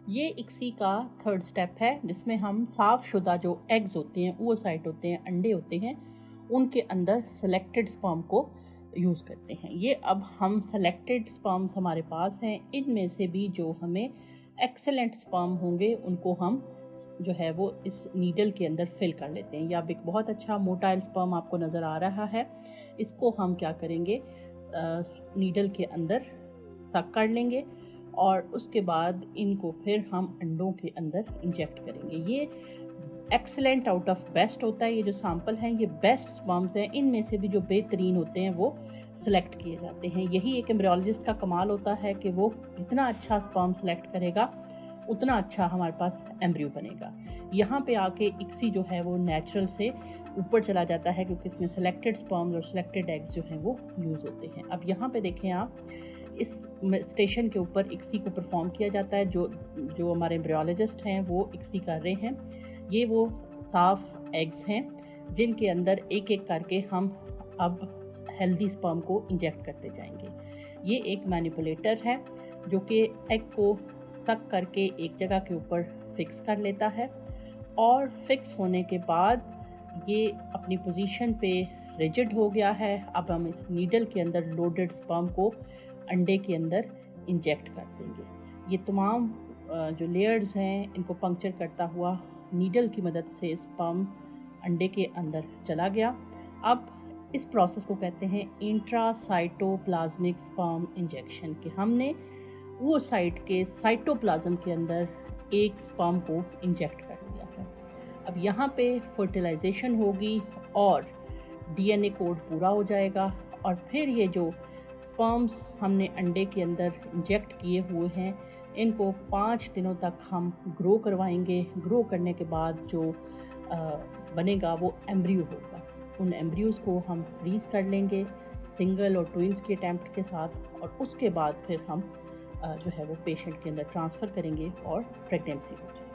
ये इक्सी का third step है जिसमें हम साफ़ शुदा जो एग्स होते हैं, oocyte होते हैं, अंडे होते हैं, उनके अंदर सेलेक्टेड स्पर्म को यूज़ करते हैं। ये अब हम सेलेक्टेड स्पर्म्स हमारे पास हैं, इनमें से भी जो हमें एक्सेलेंट स्पर्म होंगे उनको हम जो है वो इस नीडल के अंदर फिल कर लेते हैं। या एक बहुत अच्छा मोटाइल स्पर्म आपको नज़र आ रहा है, इसको हम क्या करेंगे, नीडल के अंदर सक कर लेंगे और उसके बाद इनको फिर हम अंडों के अंदर इंजेक्ट करेंगे। ये एक्सेलेंट आउट ऑफ बेस्ट होता है। ये जो सैंपल हैं ये बेस्ट स्पर्म्स हैं, इनमें से भी जो बेहतरीन होते हैं वो सिलेक्ट किए जाते हैं। यही एक एम्ब्रियोलॉजिस्ट का कमाल होता है कि वो इतना अच्छा स्पर्म सिलेक्ट करेगा उतना अच्छा हमारे पास एम्ब्रियो बनेगा। यहाँ पे आके इक्सी जो है वो नेचुरल से ऊपर चला जाता है क्योंकि इसमें सेलेक्टेड स्पर्म्स और सेलेक्टेड एग्स जो हैं वो यूज़ होते हैं। अब यहाँ पे देखें आप, इस स्टेशन के ऊपर इक्सी को परफॉर्म किया जाता है। जो हमारे एम्ब्रियोलॉजिस्ट हैं वो इक्सी कर रहे हैं। ये वो साफ एग्स हैं जिनके अंदर एक एक करके हम अब हेल्दी स्पर्म को इंजेक्ट करते जाएंगे। ये एक मैनिपुलेटर है जो कि एग को सक करके एक जगह के ऊपर फिक्स कर लेता है और फिक्स होने के बाद ये अपनी पोजीशन पे रिजिड हो गया है। अब हम इस नीडल के अंदर लोडेड स्पर्म को अंडे के अंदर इंजेक्ट कर देंगे। ये तमाम जो लेयर्स हैं इनको पंक्चर करता हुआ नीडल की मदद से स्पर्म अंडे के अंदर चला गया। अब इस प्रोसेस को कहते हैं इंट्रासाइटोप्लाज्मिक स्पर्म इंजेक्शन, कि हमने वो साइट के साइटोप्लाज्म के अंदर एक स्पर्म को इंजेक्ट कर दिया है। अब यहाँ पे फर्टिलाइजेशन होगी और डीएनए कोड पूरा हो जाएगा और फिर ये जो स्पर्म्स हमने अंडे के अंदर इंजेक्ट किए हुए हैं इनको 5 दिनों तक हम ग्रो करवाएंगे। ग्रो करने के बाद जो बनेगा वो एम्ब्रियो होगा। उन एम्ब्रियोज़ को हम फ्रीज़ कर लेंगे सिंगल और ट्विंस के अटैम्प्ट के साथ और उसके बाद फिर हम जो है वो पेशेंट के अंदर ट्रांसफ़र करेंगे और प्रेगनेंसी हो जाएगी।